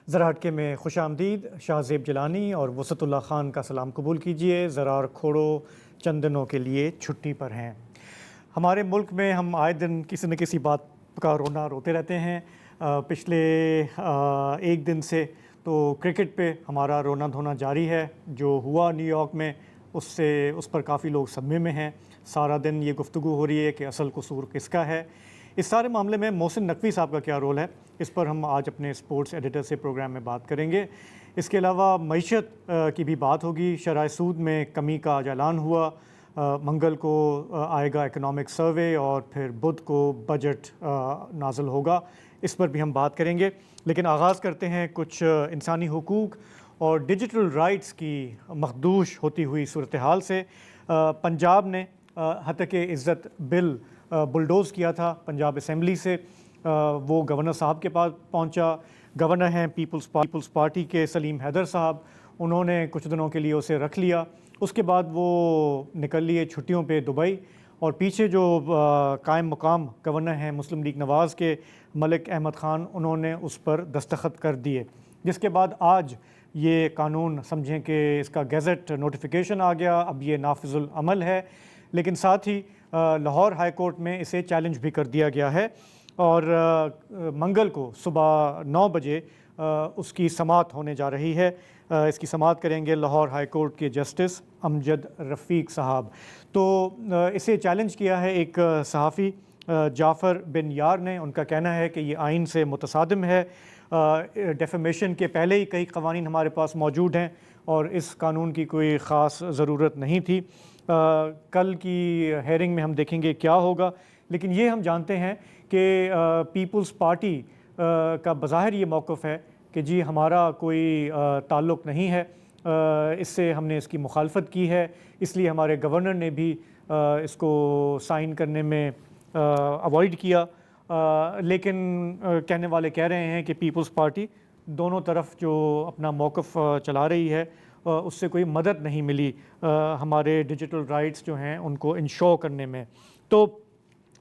ذرا ہٹکے میں خوش آمدید. شاہ زیب جیلانی اور وسعت اللہ خان کا سلام قبول کیجئے. ذرا اور کھوڑو چند دنوں کے لیے چھٹی پر ہیں. ہمارے ملک میں ہم آئے دن کسی نہ کسی بات کا رونا روتے رہتے ہیں. پچھلے ایک دن سے تو کرکٹ پہ ہمارا رونا دھونا جاری ہے. جو ہوا نیو یارک میں اس پر کافی لوگ صدمے میں ہیں. سارا دن یہ گفتگو ہو رہی ہے کہ اصل قصور کس کا ہے. اس سارے معاملے میں محسن نقوی صاحب کا کیا رول ہے، اس پر ہم آج اپنے اسپورٹس ایڈیٹر سے پروگرام میں بات کریں گے. اس کے علاوہ معیشت کی بھی بات ہوگی. شرح سود میں کمی کا آج اعلان ہوا. منگل کو آئے گا اکنامک سروے اور پھر بدھ کو بجٹ نازل ہوگا. اس پر بھی ہم بات کریں گے. لیکن آغاز کرتے ہیں کچھ انسانی حقوق اور ڈیجیٹل رائٹس کی مخدوش ہوتی ہوئی صورتحال سے. پنجاب نے ہتک عزت بل بلڈوز کیا تھا پنجاب اسمبلی سے. وہ گورنر صاحب کے پاس پہنچا. گورنر ہیں پیپلز پارٹی کے سلیم حیدر صاحب. انہوں نے کچھ دنوں کے لیے اسے رکھ لیا. اس کے بعد وہ نکل لیے چھٹیوں پہ دبئی. اور پیچھے جو قائم مقام گورنر ہیں مسلم لیگ نواز کے ملک احمد خان، انہوں نے اس پر دستخط کر دیے. جس کے بعد آج یہ قانون سمجھیں کہ اس کا گیزٹ نوٹیفیکیشن آ گیا. اب یہ نافذ العمل ہے. لیکن ساتھ ہی لاہور ہائی کورٹ میں اسے چیلنج بھی کر دیا گیا ہے. اور منگل کو صبح 9 بجے اس کی سماعت ہونے جا رہی ہے. اس کی سماعت کریں گے لاہور ہائی کورٹ کے جسٹس امجد رفیق صاحب. تو اسے چیلنج کیا ہے ایک صحافی جعفر بن یار نے. ان کا کہنا ہے کہ یہ آئین سے متصادم ہے. ڈیفیمیشن کے پہلے ہی کئی قوانین ہمارے پاس موجود ہیں اور اس قانون کی کوئی خاص ضرورت نہیں تھی. کل کی ہیئرنگ میں ہم دیکھیں گے کیا ہوگا. لیکن یہ ہم جانتے ہیں کہ پیپلز پارٹی کا بظاہر یہ موقف ہے کہ جی ہمارا کوئی تعلق نہیں ہے. اس سے ہم نے اس کی مخالفت کی ہے. اس لیے ہمارے گورنر نے بھی اس کو سائن کرنے میں اوائڈ کیا. لیکن کہنے والے کہہ رہے ہیں کہ پیپلز پارٹی دونوں طرف جو اپنا موقف چلا رہی ہے اس سے کوئی مدد نہیں ملی ہمارے ڈیجیٹل رائٹس جو ہیں ان کو انشور کرنے میں. تو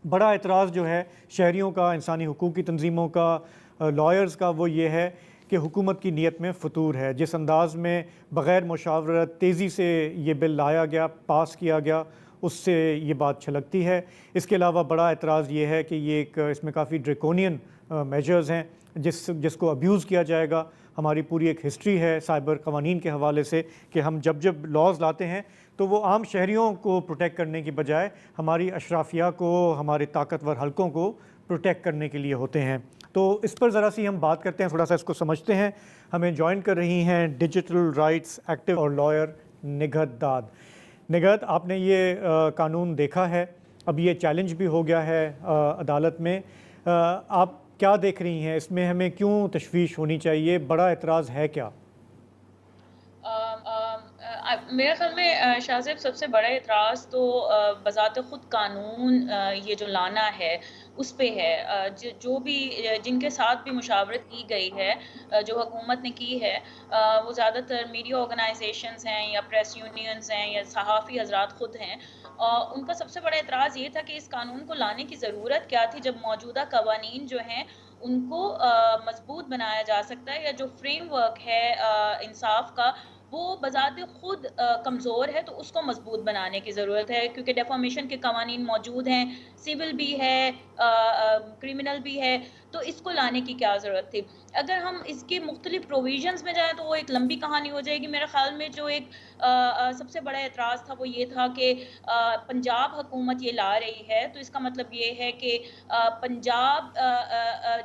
بڑا اعتراض جو ہے شہریوں کا، انسانی حقوق کی تنظیموں کا، لائرز کا، وہ یہ ہے کہ حکومت کی نیت میں فطور ہے. جس انداز میں بغیر مشاورت تیزی سے یہ بل لایا گیا، پاس کیا گیا، اس سے یہ بات چھلکتی ہے. اس کے علاوہ بڑا اعتراض یہ ہے کہ یہ اس میں کافی ڈریکونین میجرز ہیں جس کو ابیوز کیا جائے گا. ہماری پوری ایک ہسٹری ہے سائبر قوانین کے حوالے سے کہ ہم جب لاز لاتے ہیں تو وہ عام شہریوں کو پروٹیکٹ کرنے کی بجائے ہماری اشرافیہ کو، ہمارے طاقتور حلقوں کو پروٹیکٹ کرنے کے لیے ہوتے ہیں. تو اس پر ذرا سی ہم بات کرتے ہیں، تھوڑا سا اس کو سمجھتے ہیں. ہمیں جوائن کر رہی ہیں ڈیجیٹل رائٹس ایکٹیو اور لائر نگہت داد. نگہت، آپ نے یہ قانون دیکھا ہے، اب یہ چیلنج بھی ہو گیا ہے عدالت میں. آپ کیا دیکھ رہی ہیں اس میں؟ ہمیں کیوں تشویش ہونی چاہیے؟ بڑا اعتراض ہے کیا؟ میرے خیال میں شاہ زیب سب سے بڑا اعتراض تو بذات خود قانون یہ جو لانا ہے اس پہ ہے. جو بھی جن کے ساتھ بھی مشاورت کی گئی ہے، جو حکومت نے کی ہے، وہ زیادہ تر میڈیا آرگنائزیشنز ہیں یا پریس یونینز ہیں یا صحافی حضرات خود ہیں. ان کا سب سے بڑا اعتراض یہ تھا کہ اس قانون کو لانے کی ضرورت کیا تھی جب موجودہ قوانین جو ہیں ان کو مضبوط بنایا جا سکتا ہے، یا جو فریم ورک ہے انصاف کا وہ بذات خود کمزور ہے، تو اس کو مضبوط بنانے کی ضرورت ہے. کیونکہ ڈیفامیشن کے قوانین موجود ہیں، سول بھی ہے، کرمنل بھی ہے، تو اس کو لانے کی کیا ضرورت تھی؟ اگر ہم اس کے مختلف پروویژنز میں جائیں تو وہ ایک لمبی کہانی ہو جائے گی. میرے خیال میں جو ایک سب سے بڑا اعتراض تھا وہ یہ تھا کہ پنجاب حکومت یہ لا رہی ہے تو اس کا مطلب یہ ہے کہ پنجاب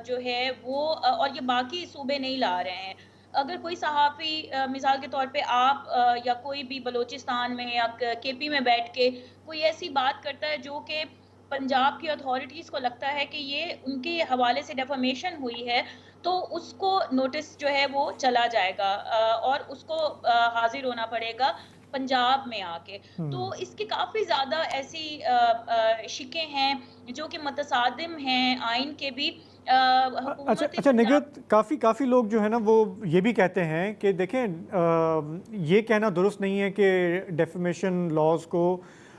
جو ہے وہ اور یہ باقی صوبے نہیں لا رہے ہیں. اگر کوئی صحافی مثال کے طور پہ آپ یا کوئی بھی بلوچستان میں یا کے پی میں بیٹھ کے کوئی ایسی بات کرتا ہے جو کہ پنجاب کی اتھارٹیز کو لگتا ہے کہ یہ ان کے حوالے سے ڈیفامیشن ہوئی ہے، تو اس کو نوٹس جو ہے وہ چلا جائے گا اور اس کو حاضر ہونا پڑے گا پنجاب میں آ کے. تو اس کی کافی زیادہ ایسی شکیں ہیں جو کہ متصادم ہیں آئین کے بھی. اچھا نگہت، کافی لوگ جو ہے نا وہ یہ بھی کہتے ہیں کہ دیکھیں یہ کہنا درست نہیں ہے کہ ڈیفیمیشن لاز کو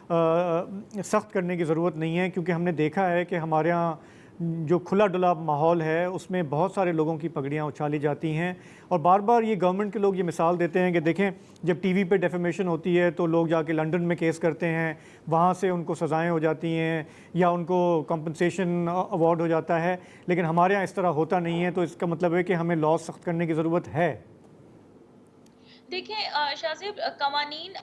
سخت کرنے کی ضرورت نہیں ہے، کیونکہ ہم نے دیکھا ہے کہ ہمارے ہاں جو کھلا ڈلا ماحول ہے اس میں بہت سارے لوگوں کی پگڑیاں اچھالی جاتی ہیں، اور بار بار یہ گورنمنٹ کے لوگ یہ مثال دیتے ہیں کہ دیکھیں جب ٹی وی پہ ڈیفیمیشن ہوتی ہے تو لوگ جا کے لنڈن میں کیس کرتے ہیں، وہاں سے ان کو سزائیں ہو جاتی ہیں یا ان کو کمپنسیشن ایوارڈ ہو جاتا ہے، لیکن ہمارے یہاں اس طرح ہوتا نہیں ہے، تو اس کا مطلب ہے کہ ہمیں لاز سخت کرنے کی ضرورت ہے۔ دیکھیں شاہ زیب، قوانین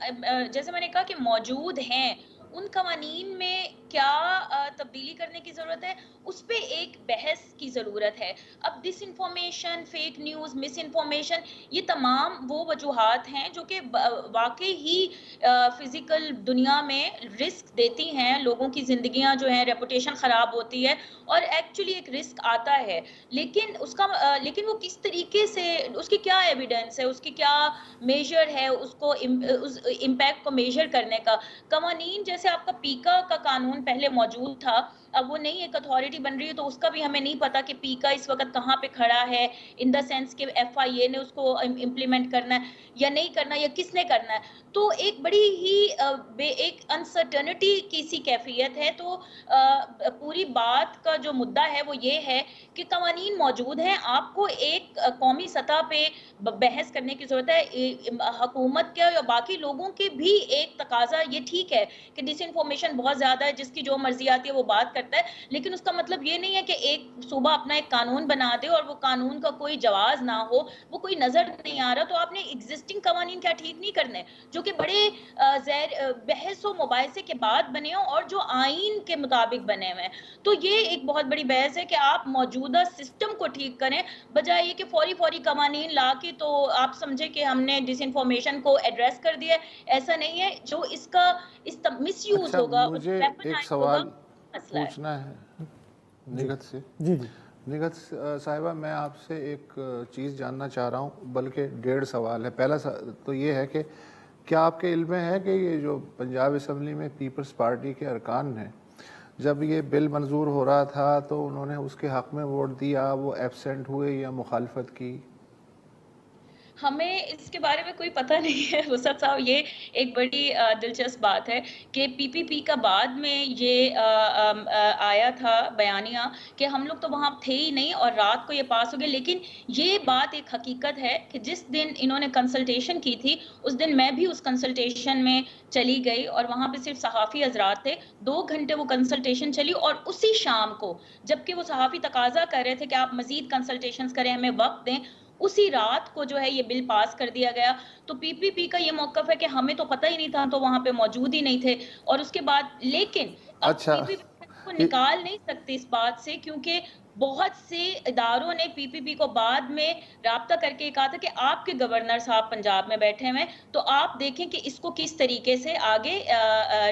جیسے میں نے کہا کہ موجود ہیں، ان قوانین میں کیا تبدیلی کرنے کی ضرورت ہے، اس پہ ایک بحث کی ضرورت ہے۔ اب ڈس انفارمیشن، فیک نیوز، مس انفارمیشن، یہ تمام وہ وجوہات ہیں جو کہ واقعی ہی فزیکل دنیا میں رسک دیتی ہیں، لوگوں کی زندگیاں جو ہیں، ریپوٹیشن خراب ہوتی ہے اور ایکچولی ایک رسک آتا ہے، لیکن وہ کس طریقے سے، اس کی کیا ایویڈنس ہے، اس کی کیا میجر ہے، اس کو اس امپیکٹ کو میجر کرنے کا۔ قوانین جیسے آپ کا پیکا کا قانون پہلے موجود تھا، اب وہ نئی ایک اتھارٹی بن رہی ہے تو اس کا بھی ہمیں نہیں پتا کہ پیکا اس وقت کہاں پہ کھڑا ہے، ان دا سینس کہ ایف آئی اے نے اس کو امپلیمنٹ کرنا ہے یا نہیں کرنا، یا کس نے کرنا ہے۔ تو ایک بڑی ہی ایک انسرٹنٹی کی سی کیفیت ہے۔ تو پوری بات کا جو مدعا ہے وہ یہ ہے کہ قوانین موجود ہیں، آپ کو ایک قومی سطح پہ بحث کرنے کی ضرورت ہے۔ حکومت کے یا باقی لوگوں کے بھی ایک تقاضا یہ ٹھیک ہے کہ ڈس انفارمیشن بہت زیادہ ہے، جس کی جو مرضی آتی ہے وہ بات کرتا ہے، لیکن اس کا مطلب یہ نہیں ہے کہ ایک صوبہ اپنا ایک قانون بنا دے اور وہ قانون کا کوئی جواز نہ ہو، وہ کوئی نظر نہیں آ رہا تو آپ نے ایگزسٹنگ قوانین کیا ٹھیک نہیں کرنے جو کہ بڑے بحث و مباحثے کے بعد بنے ہوں اور جو آئین کے مطابق بنے ہوئے ہیں۔ تو یہ ایک بہت بڑی بحث ہے کہ آپ موجودہ سسٹم کو ٹھیک کریں، بجائے یہ کہ فوری قوانین لا کے تو آپ سمجھے کہ ہم نے ڈس انفارمیشن کو ایڈریس کر دیا ہے۔ ایسا نہیں ہے، جو اس کا مس یوز اچھا، ہوگا، مجھے ایک weaponized ہوگا، سوال مسئلہ ہے۔ پوچھنا ہے نگہت سے۔ جی جی نگہت صاحبہ، میں آپ سے ایک چیز جاننا چاہ رہا ہوں، بلکہ 1.5 سوال ہے۔ پہلا تو یہ ہے کہ کیا آپ کے علم میں ہے کہ یہ جو پنجاب اسمبلی میں پیپلز پارٹی کے ارکان ہیں، جب یہ بل منظور ہو رہا تھا تو انہوں نے اس کے حق میں ووٹ دیا، وہ ایبسینٹ ہوئے یا مخالفت کی؟ ہمیں اس کے بارے میں کوئی پتہ نہیں ہے وسعت صاحب۔ یہ ایک بڑی دلچسپ بات ہے کہ پی پی پی کا بعد میں یہ آیا تھا بیانیہ کہ ہم لوگ تو وہاں تھے ہی نہیں اور رات کو یہ پاس ہو گئے، لیکن یہ بات ایک حقیقت ہے کہ جس دن انہوں نے کنسلٹیشن کی تھی اس دن میں بھی اس کنسلٹیشن میں چلی گئی اور وہاں پہ صرف صحافی حضرات تھے۔ 2 گھنٹے وہ کنسلٹیشن چلی اور اسی شام کو جبکہ وہ صحافی تقاضا کر رہے تھے کہ آپ مزید کنسلٹیشنز کریں، ہمیں وقت دیں، اسی رات کو جو ہے یہ بل پاس کر دیا گیا۔ تو پی پی پی کا یہ موقف ہے کہ ہمیں تو پتہ ہی نہیں تھا، تو وہاں پہ موجود ہی نہیں تھے، اور اس کے بعد لیکن اب اچھا، پی پی پی کو نکال نہیں سکتے اس بات سے، کیونکہ بہت سے اداروں نے پی پی پی کو بعد میں رابطہ کر کے کہا تھا کہ آپ کے گورنر صاحب پنجاب میں بیٹھے ہوئے، تو آپ دیکھیں کہ اس کو کس طریقے سے آگے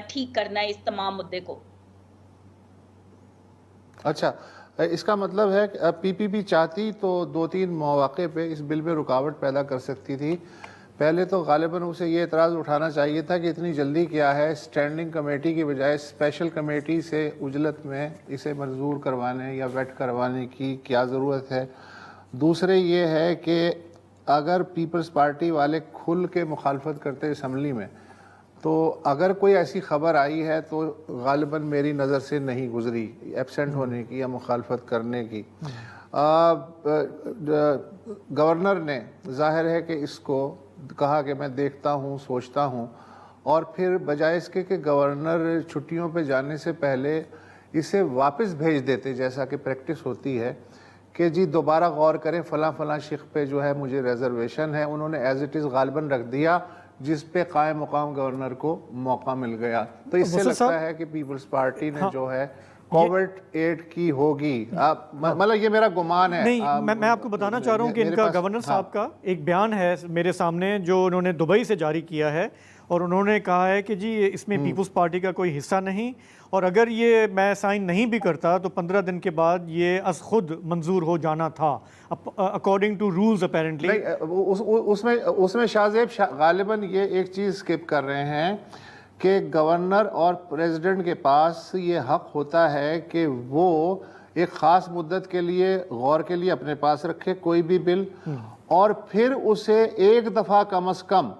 ٹھیک کرنا ہے اس تمام مدعے کو۔ اچھا، اس کا مطلب ہے کہ پی پی پی چاہتی تو 2-3 مواقع پہ اس بل میں رکاوٹ پیدا کر سکتی تھی۔ پہلے تو غالباً اسے یہ اعتراض اٹھانا چاہیے تھا کہ اتنی جلدی کیا ہے، اسٹینڈنگ کمیٹی کی بجائے اسپیشل کمیٹی سے عجلت میں اسے منظور کروانے یا ویٹ کروانے کی کیا ضرورت ہے۔ دوسرے یہ ہے کہ اگر پیپلز پارٹی والے کھل کے مخالفت کرتے اسمبلی میں، تو اگر کوئی ایسی خبر آئی ہے تو غالباً میری نظر سے نہیں گزری ایبسینٹ ہونے کی یا مخالفت کرنے کی۔ گورنر نے ظاہر ہے کہ اس کو کہا کہ میں دیکھتا ہوں، سوچتا ہوں، اور پھر بجائے اس کے کہ گورنر چھٹیوں پہ جانے سے پہلے اسے واپس بھیج دیتے جیسا کہ پریکٹس ہوتی ہے کہ جی دوبارہ غور کریں فلاں فلاں شق پہ جو ہے مجھے ریزرویشن ہے، انہوں نے ایز اٹ از غالباً رکھ دیا، جس پہ قائم مقام گورنر کو موقع مل گیا۔ تو اس سے لگتا ہے کہ پیپلز پارٹی نے جو ہے کووڈ ایڈ کی ہوگی، مطلب یہ میرا گمان ہے۔ نہیں، میں آپ کو بتانا چاہ رہا ہوں کہ ان کا گورنر صاحب کا ایک بیان ہے میرے سامنے جو انہوں نے دبئی سے جاری کیا ہے، اور انہوں نے کہا ہے کہ جی اس میں پیپلز پارٹی کا کوئی حصہ نہیں، اور اگر یہ میں سائن نہیں بھی کرتا تو 15 دن کے بعد یہ از خود منظور ہو جانا تھا اکارڈنگ ٹو رولز اپیرنٹلی۔ اس میں شاہ زیب غالباً یہ ایک چیز اسکپ کر رہے ہیں کہ گورنر اور پریزیڈنٹ کے پاس یہ حق ہوتا ہے کہ وہ ایک خاص مدت کے لیے غور کے لیے اپنے پاس رکھے کوئی بھی بل، اور پھر اسے ایک دفعہ کم از کم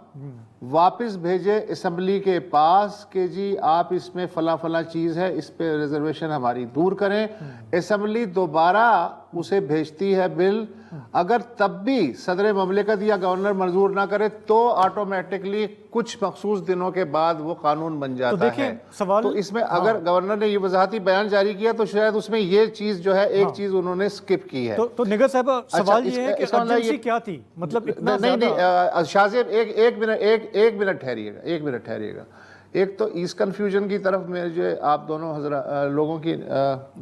واپس بھیجے اسمبلی کے پاس کہ جی آپ اس میں فلاں فلاں چیز ہے، اس پہ ریزرویشن ہماری دور کریں. اسمبلی دوبارہ اسے بھیجتی ہے بل. اگر تب بھی صدر مملکت یا گورنر منظور نہ کرے تو آٹومیٹکلی کچھ مخصوص دنوں کے بعد وہ قانون بن جاتا ہے. تو اس میں اگر گورنر نے یہ وضاحتی بیان جاری کیا تو شاید اس میں یہ چیز جو ہے ایک چیز انہوں نے سکپ کی ہے. تو نگر صاحب سوال یہ ہے کہ ارجنسی کیا تھی؟ مطلب اتنا نہیں شاہ زیب ایک منٹ ٹھہریے گا. ایک تو اس کنفیوژن کی طرف میں جو آپ دونوں لوگوں کی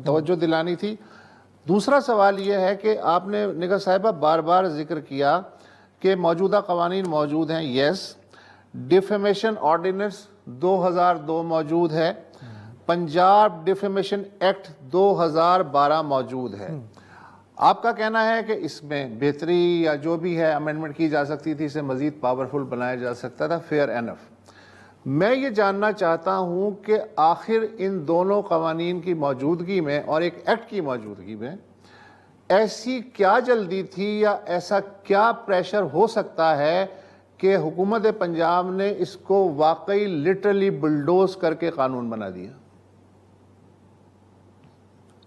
توجہ دلانی تھی. دوسرا سوال یہ ہے کہ آپ نے نگر صاحبہ بار بار ذکر کیا کہ موجودہ قوانین موجود ہیں. یس، ڈیفیمیشن آرڈیننس 2002 موجود ہے، پنجاب ڈیفیمیشن ایکٹ 2012 موجود ہے. آپ کا کہنا ہے کہ اس میں بہتری یا جو بھی ہے امینڈمنٹ کی جا سکتی تھی، اسے مزید پاورفل بنایا جا سکتا تھا. Fair enough. میں یہ جاننا چاہتا ہوں کہ آخر ان دونوں قوانین کی موجودگی میں اور ایک ایکٹ کی موجودگی میں ایسی کیا جلدی تھی یا ایسا کیا پریشر ہو سکتا ہے کہ حکومت پنجاب نے اس کو واقعی لٹرلی بلڈوز کر کے قانون بنا دیا؟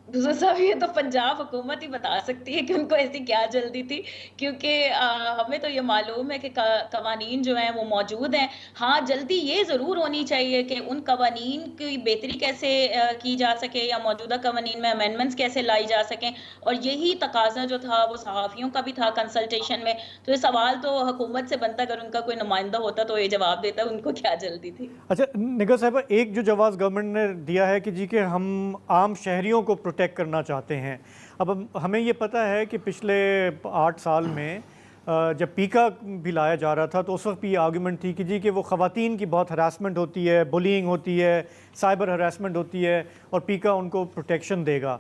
دوسرا صاحب یہ تو پنجاب حکومت ہی بتا سکتی ہے کہ ان کو ایسی کیا جلدی تھی، کیونکہ ہمیں تو یہ معلوم ہے کہ قوانین جو ہیں وہ موجود ہیں. ہاں جلدی یہ ضرور ہونی چاہیے کہ ان قوانین کی بہتری کیسے کی جا سکے یا موجودہ قوانین میں امینڈمنٹس کیسے لائی جا سکیں، اور یہی تقاضا جو تھا وہ صحافیوں کا بھی تھا کنسلٹیشن میں. تو یہ سوال تو حکومت سے بنتا، اگر ان کا کوئی نمائندہ ہوتا تو یہ جواب دیتا ان کو کیا جلدی تھی. اچھا نگر صاحبہ، ایک جو جواز گورنمنٹ نے دیا ہے کہ جی کہ ہم عام شہریوں کو پروٹیکٹ کرنا چاہتے ہیں. اب ہمیں یہ پتہ ہے کہ پچھلے 8 سال میں جب پیکا بھی لایا جا رہا تھا تو اس وقت بھی یہ آرگومنٹ تھی کہ جی کہ وہ خواتین کی بہت ہراسمنٹ ہوتی ہے، بولینگ ہوتی ہے، سائبر ہراسمنٹ ہوتی ہے، اور پیکا ان کو پروٹیکشن دے گا.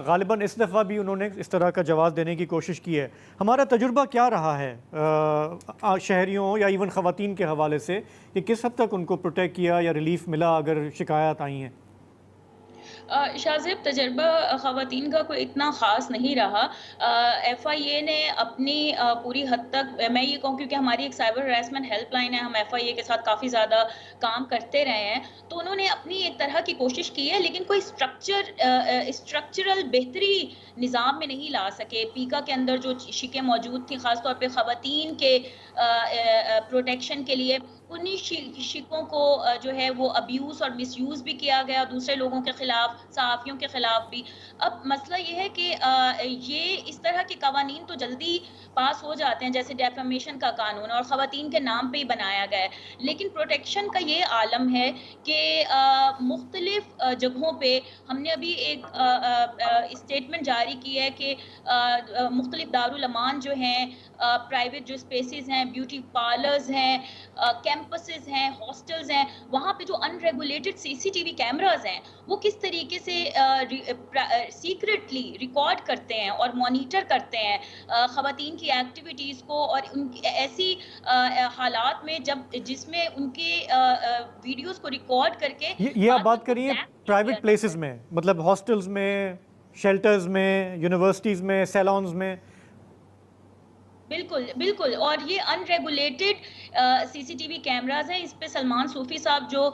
غالباً اس دفعہ بھی انہوں نے اس طرح کا جواز دینے کی کوشش کی ہے. ہمارا تجربہ کیا رہا ہے شہریوں یا ایون خواتین کے حوالے سے کہ کس حد تک ان کو پروٹیکٹ کیا یا ریلیف ملا اگر شکایات آئی ہیں؟ شاہ زیب تجربہ خواتین کا کوئی اتنا خاص نہیں رہا. ایف آئی اے نے اپنی پوری حد تک، میں یہ کہوں کیونکہ ہماری ایک سائبر ہراسمنٹ ہیلپ لائن ہے، ہم ایف آئی اے کے ساتھ کافی زیادہ کام کرتے رہے ہیں، تو انہوں نے اپنی ایک طرح کی کوشش کی ہے، لیکن کوئی اسٹرکچرل بہتری نظام میں نہیں لا سکے. پیکا کے اندر جو شکیں موجود تھیں خاص طور پہ خواتین کے پروٹیکشن کے لیے، انہی شکوں کو جو ہے وہ ابیوز اور مس یوز بھی کیا گیا دوسرے لوگوں کے خلاف، صحافیوں کے خلاف بھی. اب مسئلہ یہ ہے کہ یہ اس طرح کے قوانین تو جلدی پاس ہو جاتے ہیں، جیسے ڈیفیمیشن کا قانون، اور خواتین کے نام پہ ہی بنایا گیا ہے. لیکن پروٹیکشن کا یہ عالم ہے کہ مختلف جگہوں پہ ہم نے ابھی ایک اسٹیٹمنٹ جاری کی ہے کہ مختلف دارالامان جو ہیں، پرائیویٹ جو اسپیسیز ہیں، بیوٹی پارلرز ہیں، کیمپسز ہیں، ہاسٹلز ہیں، وہاں پہ جو ان ریگولیٹڈ سی سی ٹی وی کیمراز ہیں وہ کس طریقے سے سیکرٹلی ریکارڈ کرتے ہیں اور مانیٹر کرتے ہیں خواتین کی ایکٹیویٹیز کو، اور ان کی ایسی حالات میں جس میں ان کے ویڈیوز کو ریکارڈ کر کے. یہ آپ بات کریے پرائیویٹ پلیسز میں، مطلب ہاسٹلز میں، شیلٹرز میں، یونیورسٹیز میں، سیلونز میں. بالکل بالکل، اور یہ ان ریگولیٹڈ سی سی ٹی وی کیمراز ہیں. اس پہ سلمان صوفی صاحب جو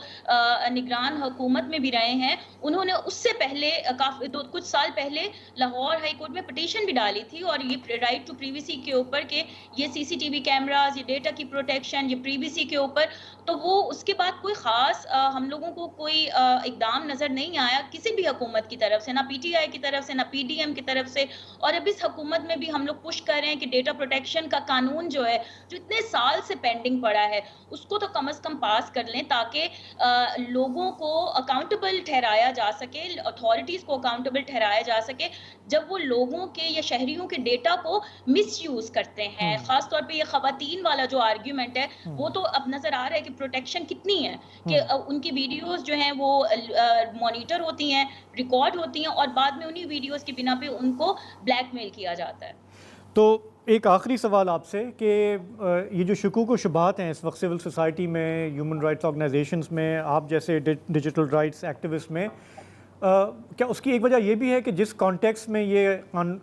نگران حکومت میں بھی رہے ہیں، انہوں نے اس سے پہلے کچھ سال پہلے لاہور ہائی کورٹ میں پٹیشن بھی ڈالی تھی، اور یہ رائٹ ٹو پریویسی کے اوپر کہ یہ سی سی ٹی وی کیمراز، یہ ڈیٹا کی پروٹیکشن، یہ پریویسی کے اوپر. تو وہ اس کے بعد کوئی خاص ہم لوگوں کو کوئی اقدام نظر نہیں آیا کسی بھی حکومت کی طرف سے، نہ پی ٹی آئی کی طرف سے، نہ پی ڈی ایم کی طرف سے. اور اب اس حکومت میں بھی ہم لوگ پش کر رہے ہیں کہ ڈیٹا پروٹیکشن کا قانون جو ہے، جو اتنے سال سے پینڈنگ پڑا ہے، اس کو تو کم از کم پاس کر لیں تاکہ لوگوں کو اکاؤنٹیبل ٹھہرایا جا سکے، اتھارٹیز کو اکاؤنٹیبل ٹھہرایا جا سکے جب وہ لوگوں کے یا شہریوں کے ڈیٹا کو مس یوز کرتے ہیں. خاص طور پہ یہ خواتین والا جو آرگیومنٹ ہے وہ تو اب نظر آ رہا ہے کہ پروٹیکشن کتنی ہے، کہ ان کی ویڈیوز جو ہیں وہ مانیٹر ہوتی ہیں، ریکارڈ ہوتی ہیں، اور بعد میں انہی ویڈیوز کی بنا پہ ان کو بلیک میل کیا جاتا ہے. تو ایک آخری سوال آپ سے کہ یہ جو شکوک و شبہات ہیں اس وقت سول سوسائٹی میں، ہیومن رائٹس آرگنائزیشنز میں، آپ جیسے ڈیجیٹل رائٹس ایکٹیوسٹ میں، کیا اس کی ایک وجہ یہ بھی ہے کہ جس کانٹیکس میں یہ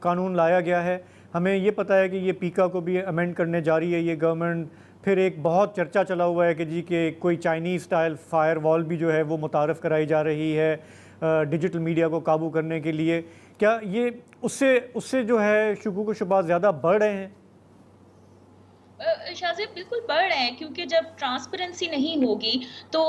قانون لایا گیا ہے، ہمیں یہ پتہ ہے کہ یہ پیکا کو بھی امینڈ کرنے جا رہی ہے یہ گورنمنٹ، پھر ایک بہت چرچا چلا ہوا ہے کہ جی کہ کوئی چائنیز سٹائل فائر وال بھی جو ہے وہ متعارف کرائی جا رہی ہے ڈیجیٹل میڈیا کو قابو کرنے کے لیے. کیا یہ اس سے جو ہے شکوک و شبہات زیادہ بڑھ رہے ہیں؟ شاذب بالکل بڑھ رہے ہیں، کیونکہ جب ٹرانسپیرنسی نہیں ہوگی تو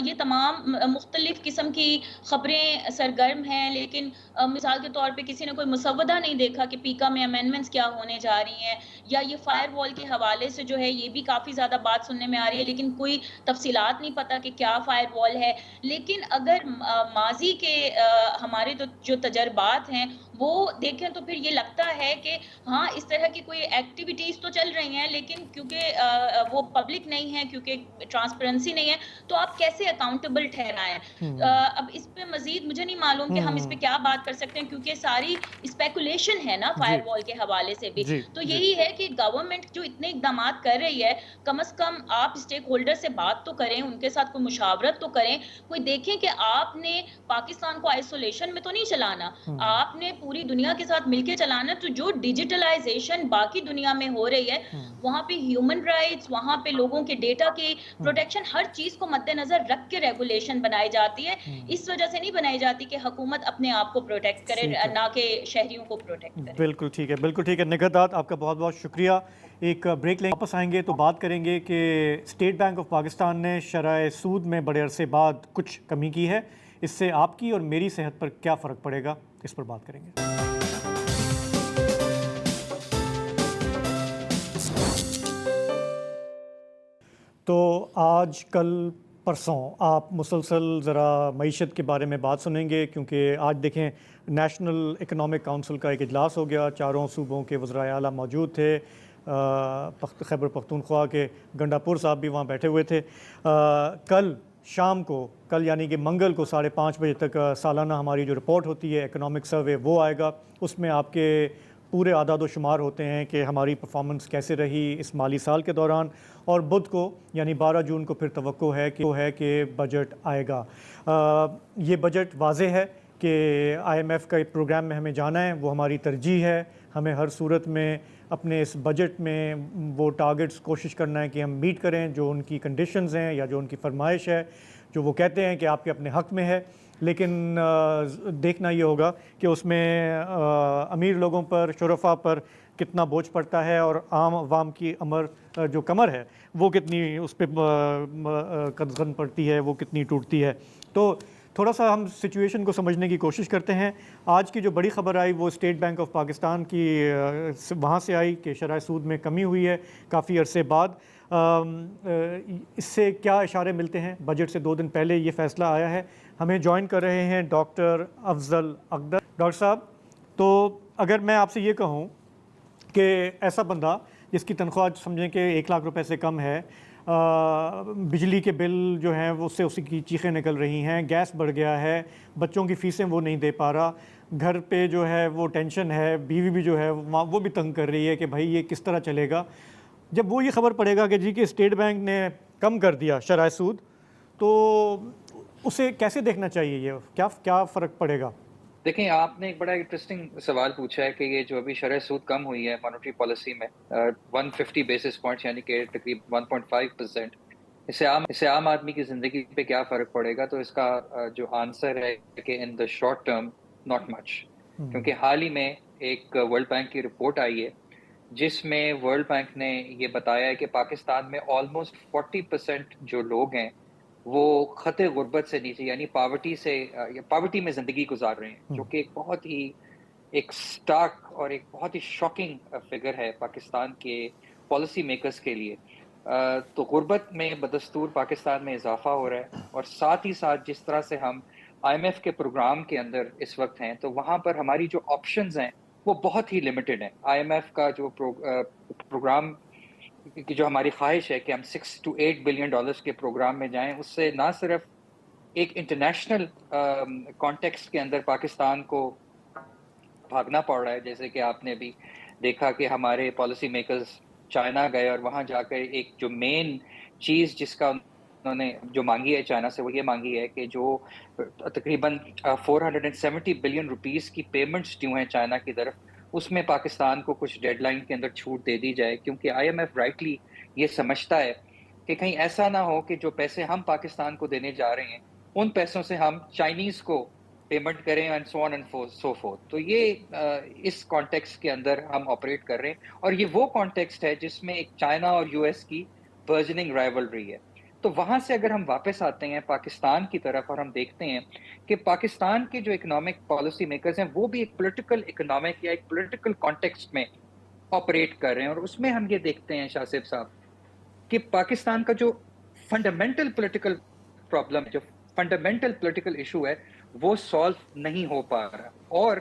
یہ تمام مختلف قسم کی خبریں سرگرم ہیں، لیکن مثال کے طور پہ کسی نے کوئی مسودہ نہیں دیکھا کہ پیکا میں امینڈمنٹس کیا ہونے جا رہی ہیں، یا یہ فائر وال کے حوالے سے جو ہے یہ بھی کافی زیادہ بات سننے میں آ رہی ہے، لیکن کوئی تفصیلات نہیں پتا کہ کیا فائر وال ہے. لیکن اگر ماضی کے ہمارے جو تجربات ہیں وہ دیکھیں تو پھر یہ لگتا ہے کہ ہاں اس طرح کی کوئی ایکٹیویٹیز تو چل رہی ہیں، لیکن کیونکہ وہ پبلک نہیں ہے، کیونکہ ٹرانسپیرنسی نہیں ہے، تو آپ کیسے اکاؤنٹیبل ٹھہرائیں. اب اس پہ مزید مجھے نہیں معلوم کہ ہم اس پہ کیا بات کر سکتے ہیں، کیونکہ ساری اسپیکولیشن ہے نا فائر وال کے حوالے سے بھی. تو یہی ہے کہ گورنمنٹ جو اتنے اقدامات کر رہی ہے، کم از کم آپ اسٹیک ہولڈر سے بات تو کریں، ان کے ساتھ کوئی مشاورت تو کریں، کوئی دیکھیں کہ آپ نے پاکستان کو آئسولیشن میں تو نہیں چلانا، آپ نے پوری دنیا کے ساتھ مل کے چلانا. تو جو ڈیجیٹلائزیشن باقی دنیا میں ہو رہی ہے، وہاں پہ ہیومن رائٹس، وہاں پہ لوگوں کے ڈیٹا کی پروٹیکشن، ہر چیز کو مد نظر رکھ کے ریگولیشن بنائی جاتی ہے. اس وجہ سے نہیں بنائی جاتی کہ حکومت اپنے آپ کو پروٹیکٹ کرے، نہ کہ شہریوں کو پروٹیکٹ کرے. بالکل ٹھیک ہے، بالکل ٹھیک ہے. نگہداد آپ کا بہت بہت شکریہ. ایک بریک لیں، واپس آئیں گے تو بات کریں گے کہ اسٹیٹ بینک آف پاکستان نے شرح سود میں بڑے عرصے بعد کچھ کمی کی ہے. اس سے آپ کی اور میری صحت پر کیا فرق پڑے گا، اس پر بات کریں گے. تو آج کل پرسوں آپ مسلسل ذرا معیشت کے بارے میں بات سنیں گے، کیونکہ آج دیکھیں نیشنل اکنامک کونسل کا ایک اجلاس ہو گیا، چاروں صوبوں کے وزرائے اعلیٰ موجود تھے، خیبر پختونخوا کے گنڈاپور صاحب بھی وہاں بیٹھے ہوئے تھے. کل شام کو، کل یعنی کہ منگل کو 5:30 بجے تک سالانہ ہماری جو رپورٹ ہوتی ہے اکنامک سروے وہ آئے گا. اس میں آپ کے پورے اعداد و شمار ہوتے ہیں کہ ہماری پرفارمنس کیسے رہی اس مالی سال کے دوران. اور بدھ کو یعنی 12 جون کو پھر توقع ہے کہ بجٹ آئے گا. یہ بجٹ واضح ہے کہ IMF کا ایک پروگرام میں ہمیں جانا ہے، وہ ہماری ترجیح ہے. ہمیں ہر صورت میں اپنے اس بجٹ میں وہ ٹارگٹس کوشش کرنا ہے کہ ہم میٹ کریں جو ان کی کنڈیشنز ہیں یا جو ان کی فرمائش ہے، جو وہ کہتے ہیں کہ آپ کے اپنے حق میں ہے. لیکن دیکھنا یہ ہوگا کہ اس میں امیر لوگوں پر، شرفا پر کتنا بوجھ پڑتا ہے، اور عام عوام کی جو کمر ہے وہ کتنی اس پہ قدغن پڑتی ہے، وہ کتنی ٹوٹتی ہے. تو تھوڑا سا ہم سچویشن کو سمجھنے کی کوشش کرتے ہیں. آج کی جو بڑی خبر آئی وہ اسٹیٹ بینک آف پاکستان کی وہاں سے آئی کہ شرح سود میں کمی ہوئی ہے کافی عرصے بعد. اس سے کیا اشارے ملتے ہیں؟ بجٹ سے 2 دن پہلے یہ فیصلہ آیا ہے. ہمیں جوائن کر رہے ہیں ڈاکٹر افضل اقدر. ڈاکٹر صاحب، تو اگر میں آپ سے یہ کہوں کہ ایسا بندہ جس کی تنخواہ سمجھیں کہ 1 لاکھ روپے سے کم ہے، بجلی کے بل جو ہیں وہ اس سے اسی کی چیخیں نکل رہی ہیں، گیس بڑھ گیا ہے، بچوں کی فیسیں وہ نہیں دے پا رہا، گھر پہ جو ہے وہ ٹینشن ہے، بیوی بھی جو ہے وہ بھی تنگ کر رہی ہے کہ بھائی یہ کس طرح چلے گا. جب وہ یہ خبر پڑے گا کہ جی کہ اسٹیٹ بینک نے کم کر دیا شرح سود، تو اسے کیسے دیکھنا چاہیے؟ یہ کیا فرق پڑے گا؟ دیکھیں، آپ نے ایک بڑا انٹرسٹنگ سوال پوچھا ہے کہ یہ جو ابھی شرح سود کم ہوئی ہے مانیٹری پالیسی میں 150 بیسس پوائنٹس یعنی کہ تقریباً 1.5%، اس سے عام آدمی کی زندگی پہ کیا فرق پڑے گا؟ تو اس کا جو آنسر ہے کہ in the short term not much, کیونکہ حال ہی میں ایک ورلڈ بینک کی رپورٹ آئی ہے جس میں ورلڈ بینک نے یہ بتایا ہے کہ پاکستان میں آلموسٹ 40% جو لوگ ہیں وہ خط غربت سے نیچے یعنی پاورٹی میں زندگی گزار رہے ہیں، جو کہ ایک بہت ہی ایک سٹارک اور ایک بہت ہی شاکنگ فگر ہے پاکستان کے پالیسی میکرز کے لیے. تو غربت میں بدستور پاکستان میں اضافہ ہو رہا ہے، اور ساتھ ہی ساتھ جس طرح سے ہم IMF کے پروگرام کے اندر اس وقت ہیں تو وہاں پر ہماری جو آپشنز ہیں وہ بہت ہی لمیٹڈ ہیں. IMF کا جو پروگرام کی جو ہماری خواہش ہے کہ ہم $6 to 8 بلین کے پروگرام میں جائیں، اس سے نہ صرف ایک انٹرنیشنل کانٹیکسٹ کے اندر پاکستان کو بھاگنا پڑ رہا ہے، جیسے کہ آپ نے بھی دیکھا کہ ہمارے پالیسی میکرز چائنا گئے اور وہاں جا کر ایک جو مین چیز جس کا انہوں نے جو مانگی ہے چائنا سے وہ یہ مانگی ہے کہ جو تقریباً 470 بلین روپیز کی پیمنٹس ڈیو ہیں چائنا کی طرف، اس میں پاکستان کو کچھ ڈیڈ لائن کے اندر چھوٹ دے دی جائے، کیونکہ IMF رائٹلی یہ سمجھتا ہے کہ کہیں ایسا نہ ہو کہ جو پیسے ہم پاکستان کو دینے جا رہے ہیں ان پیسوں سے ہم چائنیز کو پیمنٹ کریں and so on and so forth. تو یہ اس کانٹیکسٹ کے اندر ہم آپریٹ کر رہے ہیں, اور یہ وہ کانٹیکسٹ ہے جس میں ایک چائنا اور یو ایس کی برجننگ رائیولری ہے. تو وہاں سے اگر ہم واپس آتے ہیں پاکستان کی طرف اور ہم دیکھتے ہیں کہ پاکستان کے جو اکنامک پالیسی میکرز ہیں وہ بھی ایک پولیٹیکل اکنامک یا ایک پولیٹیکل کانٹیکسٹ میں آپریٹ کر رہے ہیں, اور اس میں ہم یہ دیکھتے ہیں شاہ صاحب کہ پاکستان کا جو فنڈامنٹل پولیٹیکل پرابلم, جو فنڈامنٹل پولیٹیکل ایشو ہے وہ سالو نہیں ہو پا رہا. اور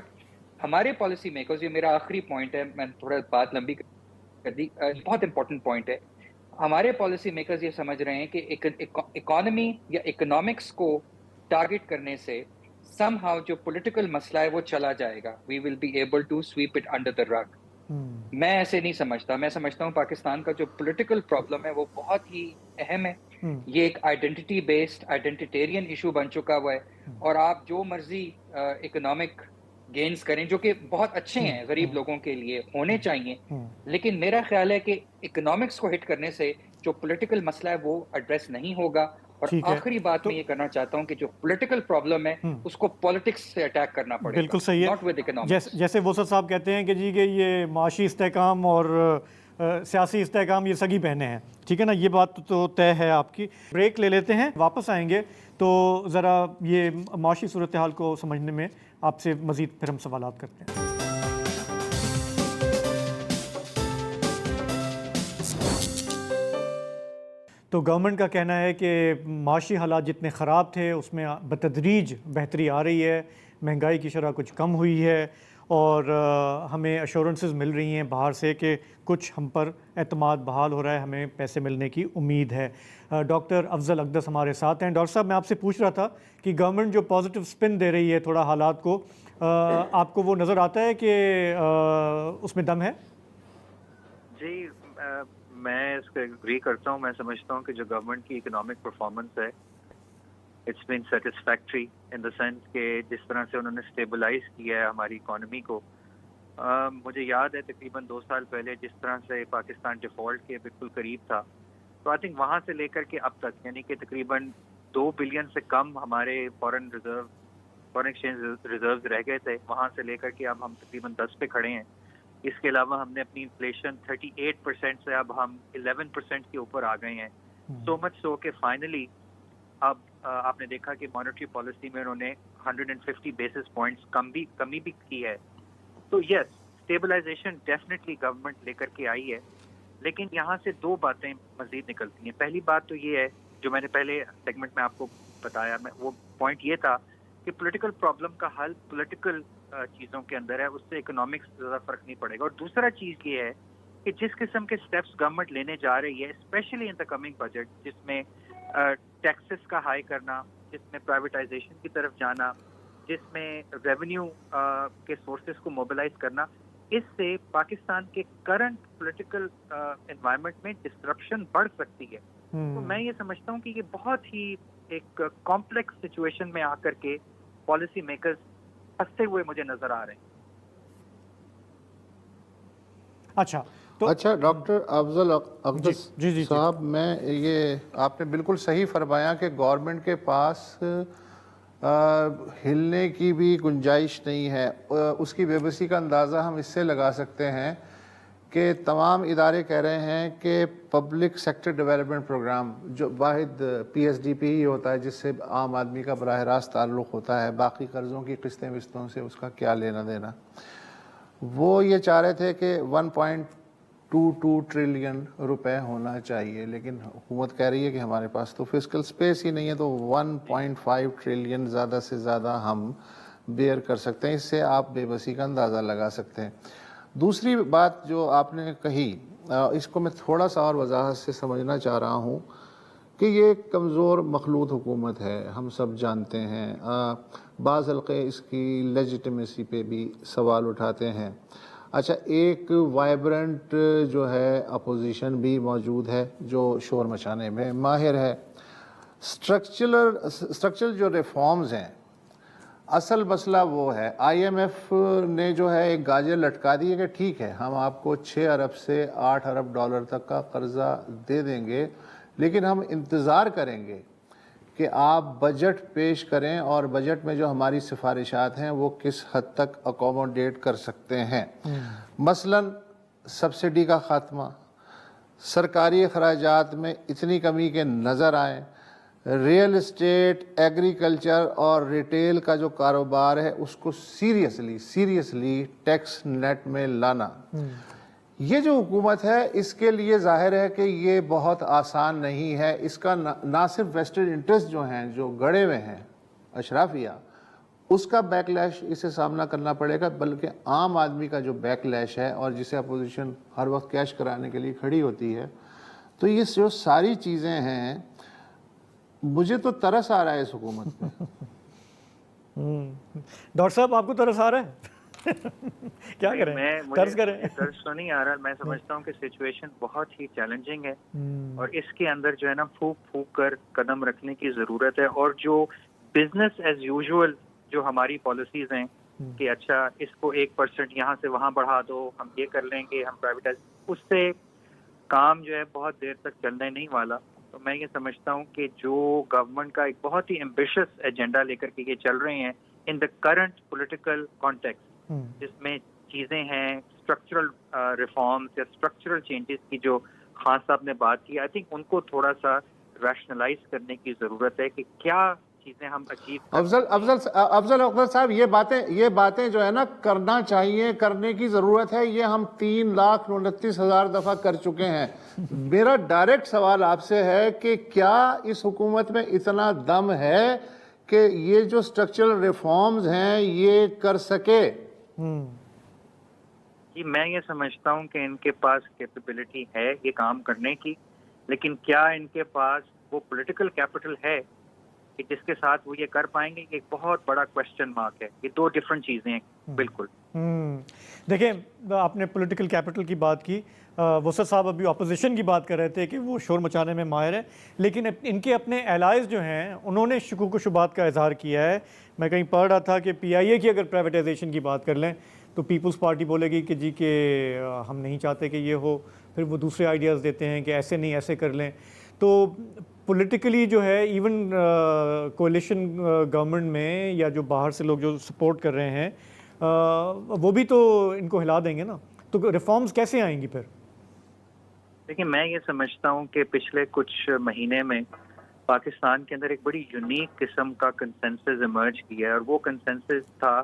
ہمارے پالیسی میکرز, یہ میرا آخری پوائنٹ ہے, میں تھوڑا بات لمبی کر دی, بہت امپورٹنٹ پوائنٹ ہے, ہمارے پالیسی میکرز یہ سمجھ رہے ہیں کہ اکانومی یا اکنامکس کو ٹارگٹ کرنے سے سم ہاؤ جو پولیٹیکل مسئلہ ہے وہ چلا جائے گا, we will be able to sweep it under the rug. میں ایسے نہیں سمجھتا. میں سمجھتا ہوں پاکستان کا جو پولیٹیکل پرابلم ہے وہ بہت ہی اہم ہے. یہ ایک آئیڈینٹی بیسڈ آئیڈینٹیٹیرین ایشو بن چکا ہوا ہے, اور آپ جو مرضی اکنامک گینز کریں جو کہ بہت اچھے ہیں غریب لوگوں کے لیے ہونے چاہیے, لیکن میرا خیال ہے کہ اکنامکس کو ہٹ کرنے سے جو پولیٹیکل مسئلہ ہے وہ ایڈریس نہیں ہوگا. اور آخری بات میں یہ کرنا چاہتا ہوں کہ جو پولیٹیکل پرابلم ہے اس کو پالیٹکس سے اٹیک کرنا پڑے گا, بالکل صحیح ناٹ ود ہے. اکنامکس. جیسے وسط صاحب کہتے ہیں کہ جی کہ یہ معاشی استحکام اور سیاسی استحکام یہ سگی بہنیں ہیں, ٹھیک ہے نا, یہ بات تو طے ہے آپ کی. بریک لے لیتے ہیں, واپس آئیں گے تو ذرا یہ معاشی صورتحال کو سمجھنے میں آپ سے مزید پھر ہم سوالات کرتے ہیں. تو گورنمنٹ کا کہنا ہے کہ معاشی حالات جتنے خراب تھے اس میں بتدریج بہتری آ رہی ہے, مہنگائی کی شرح کچھ کم ہوئی ہے, اور ہمیں ایشورنسز مل رہی ہیں باہر سے کہ کچھ ہم پر اعتماد بحال ہو رہا ہے, ہمیں پیسے ملنے کی امید ہے. ڈاکٹر افضل اقدس ہمارے ساتھ ہیں. ڈاکٹر صاحب, میں آپ سے پوچھ رہا تھا کہ گورنمنٹ جو پازیٹیو سپن دے رہی ہے تھوڑا حالات کو, آپ کو وہ نظر آتا ہے کہ اس میں دم ہے؟ جی, میں اس کو اگری کرتا ہوں. میں سمجھتا ہوں کہ جو گورنمنٹ کی اکنامک پرفارمنس ہے it's been satisfactory in the sense کہ جس طرح سے انہوں نے اسٹیبلائز کیا ہے ہماری اکانومی کو. مجھے یاد ہے تقریباً 2 سال پہلے جس طرح سے پاکستان ڈیفالٹ کے بالکل قریب تھا, تو آئی تھنک وہاں سے لے کر کے اب تک یعنی کہ تقریباً 2 بلین سے کم ہمارے فارن ایکسچینج ریزروز رہ گئے تھے, وہاں سے لے کر کے اب ہم تقریباً 10 پہ کھڑے ہیں. اس کے علاوہ ہم نے اپنی انفلیشن 38% سے اب ہم 11% کے اوپر آ گئے ہیں. سو مچ سو کہ فائنلی اب آپ نے دیکھا کہ مانیٹری پالیسی میں انہوں نے 150 بیسس پوائنٹس کمی بھی کی ہے. تو یس, اسٹیبلائزیشن ڈیفینیٹلی گورنمنٹ لے کر کے آئی ہے, لیکن یہاں سے 2 باتیں مزید نکلتی ہیں. پہلی بات تو یہ ہے جو میں نے پہلے سیگمنٹ میں آپ کو بتایا, وہ پوائنٹ یہ تھا کہ پولیٹیکل پرابلم کا حل پولیٹیکل چیزوں کے اندر ہے, اس سے اکنامکس زیادہ فرق نہیں پڑے گا. اور دوسرا چیز یہ ہے کہ جس قسم کے سٹیپس گورنمنٹ لینے جا رہی ہے especially in the coming budget, جس میں ٹیکسز کا ہائی کرنا, جس میں پرائیویٹائزیشن کی طرف جانا, جس میں ریونیو کے سورسز کو موبلائز کرنا, اس سے پاکستان کے کرنٹ پولیٹیکل انوائرمنٹ میں ڈسٹرپشن بڑھ سکتی ہے. تو میں یہ سمجھتا ہوں کہ یہ بہت ہی ایک کمپلیکس سچویشن میں آ کر کے پالیسی میکرز پھنستے ہوئے مجھے نظر آ رہے ہیں. اچھا ڈاکٹر افضل اقدس صاحب, میں یہ آپ نے بالکل صحیح فرمایا کہ گورنمنٹ کے پاس ہلنے کی بھی گنجائش نہیں ہے. اس کی بے بسی کا اندازہ ہم اس سے لگا سکتے ہیں کہ تمام ادارے کہہ رہے ہیں کہ پبلک سیکٹر ڈیولپمنٹ پروگرام, جو واحد PSDP ہی ہوتا ہے جس سے عام آدمی کا براہ راست تعلق ہوتا ہے, باقی قرضوں کی قسطوں سے اس کا کیا لینا دینا, وہ یہ چاہ رہے تھے کہ 1.22 ٹریلین روپے ہونا چاہیے, لیکن حکومت کہہ رہی ہے کہ ہمارے پاس تو فسکل سپیس ہی نہیں ہے, تو 1.5 ٹریلین زیادہ سے زیادہ ہم بیئر کر سکتے ہیں. اس سے آپ بے بسی کا اندازہ لگا سکتے ہیں. دوسری بات جو آپ نے کہی, اس کو میں تھوڑا سا اور وضاحت سے سمجھنا چاہ رہا ہوں کہ یہ ایک کمزور مخلوط حکومت ہے, ہم سب جانتے ہیں. بعض حلقے اس کی لیجیٹمیسی پہ بھی سوال اٹھاتے ہیں. اچھا, ایک وائبرنٹ جو ہے اپوزیشن بھی موجود ہے جو شور مچانے میں ماہر ہے. اسٹرکچرل جو ریفارمز ہیں, اصل مسئلہ وہ ہے آئی ایم ایف نے جو ہے ایک گاجر لٹکا دی ہے کہ ٹھیک ہے ہم آپ کو 6 ارب سے 8 ارب ڈالر تک کا قرضہ دے دیں گے، لیکن ہم انتظار کریں گے کہ آپ بجٹ پیش کریں اور بجٹ میں جو ہماری سفارشات ہیں وہ کس حد تک اکوموڈیٹ کر سکتے ہیں۔ مثلاً سبسڈی کا خاتمہ، سرکاری اخراجات میں اتنی کمی کے نظر آئیں، ریئل اسٹیٹ، ایگریکلچر اور ریٹیل کا جو کاروبار ہے اس کو سیریسلی ٹیکس نیٹ میں لانا۔ یہ جو حکومت ہے اس کے لیے ظاہر ہے کہ یہ بہت آسان نہیں ہے۔ اس کا نہ صرف ویسٹڈ انٹرسٹ جو ہیں جو گڑے ہوئے ہیں اشرافیہ، اس کا بیک لیش اسے سامنا کرنا پڑے گا، بلکہ عام آدمی کا جو بیک لیش ہے اور جسے اپوزیشن ہر وقت کیش کرانے کے لیے کھڑی ہوتی ہے۔ تو یہ جو ساری چیزیں ہیں، مجھے تو ترس آ رہا ہے اس حکومت پہ۔ ڈاکٹر صاحب آپ کو ترس آ رہا ہے؟ کیا کریں؟ ترس کریں؟ ترس تو نہیں آ رہا، میں سمجھتا ہوں کہ سچویشن بہت ہی چیلنجنگ ہے اور اس کے اندر جو ہے نا پھونک کر قدم رکھنے کی ضرورت ہے، اور جو بزنس ایز یوزول جو ہماری پالیسیز ہیں کہ اچھا اس کو 1% یہاں سے وہاں بڑھا دو، ہم یہ کر لیں گے، ہم پرائیویٹائز، اس سے کام جو ہے بہت دیر تک چلنے نہیں والا۔ تو میں یہ سمجھتا ہوں کہ جو گورنمنٹ کا ایک بہت ہی ایمبیشس ایجنڈا لے کر کے یہ چل رہے ہیں ان دا کرنٹ پولیٹیکل کانٹیکسٹ، جس میں چیزیں ہیں اسٹرکچرل ریفارمز یا اسٹرکچرل چینجز کی جو خان صاحب نے بات کی، آئی تھنک ان کو تھوڑا سا ریشنلائز کرنے کی ضرورت ہے کہ کیا چیزیں ہم اچیو۔ افضل صاحب، یہ باتیں جو ہے نا کرنا چاہیے، کرنے کی ضرورت ہے، یہ ہم 3,29,000 دفعہ کر چکے ہیں۔ میرا ڈائریکٹ سوال آپ سے ہے کہ کیا اس حکومت میں اتنا دم ہے کہ یہ جو اسٹرکچرل ریفارمز ہیں یہ کر سکے؟ جی میں یہ سمجھتا ہوں کہ ان کے پاس کیپیبلٹی ہے یہ کام کرنے کی، لیکن کیا ان کے پاس وہ پولیٹیکل کیپٹل ہے کہ جس کے ساتھ وہ یہ کر پائیں گے؟ ایک بہت بڑا کوشچن مارک ہے۔ یہ دو ڈفرنٹ چیزیں ہیں بالکل۔ دیکھیں آپ نے پولیٹیکل کیپٹل کی بات کی، وسط صاحب ابھی اپوزیشن کی بات کر رہے تھے کہ وہ شور مچانے میں ماہر ہے، لیکن ان کے اپنے الائز جو ہیں انہوں نے شکوک و شبہات کا اظہار کیا ہے۔ میں کہیں پڑھ رہا تھا کہ پی آئی اے کی اگر پرائیویٹائزیشن کی بات کر لیں تو پیپلز پارٹی بولے گی کہ جی کہ ہم نہیں چاہتے کہ یہ ہو، پھر وہ دوسرے آئیڈیاز دیتے ہیں کہ ایسے نہیں ایسے کر لیں۔ تو پولیٹیکلی جو ہے ایون کولیشن گورنمنٹ میں یا جو باہر سے لوگ جو سپورٹ کر رہے ہیں وہ بھی تو ان کو ہلا دیں گے نا، تو ریفارمز کیسے آئیں گی پھر؟ دیکھیں میں یہ سمجھتا ہوں کہ پچھلے کچھ مہینے میں پاکستان کے اندر ایک بڑی یونیک قسم کا کنسنسس ایمرج کیا ہے، اور وہ کنسنسس تھا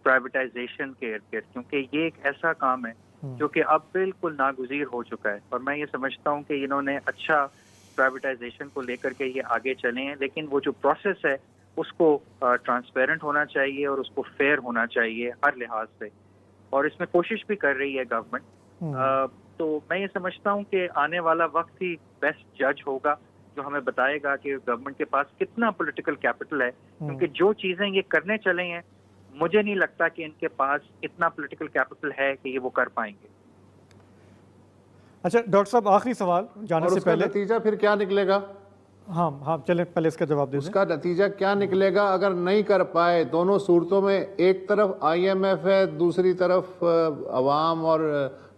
پرائیویٹائزیشن کے ارد گرد، کیونکہ یہ ایک ایسا کام ہے جو کہ اب بالکل ناگزیر ہو چکا ہے، اور میں یہ سمجھتا ہوں کہ انہوں نے اچھا پرائیویٹائزیشن کو لے کر کے یہ آگے چلے ہیں، لیکن وہ جو پروسیس ہے اس کو ٹرانسپیرنٹ ہونا چاہیے اور اس کو فیئر ہونا چاہیے ہر لحاظ سے، اور اس میں کوشش بھی کر رہی ہے گورنمنٹ۔ تو میں یہ سمجھتا ہوں کہ آنے والا وقت ہی بیسٹ جج ہوگا جو ہمیں بتائے گا کہ گورنمنٹ کے پاس کتنا پولیٹیکل کیپٹل ہے، کیونکہ جو چیزیں یہ کرنے چلے ہیں مجھے نہیں لگتا کہ ان کے پاس اتنا پولیٹیکل کیپٹل ہے کہ یہ وہ کر پائیں گے۔ اچھا ڈاکٹر صاحب آخری سوال جانے سے پہلے، نتیجہ پھر کیا نکلے گا؟ ہاں چلیں پہلے اس کا جواب دے دیں۔ اس کا نتیجہ کیا نکلے گا اگر نہیں کر پائے؟ دونوں صورتوں میں ایک طرف آئی ایم ایف ہے، دوسری طرف عوام اور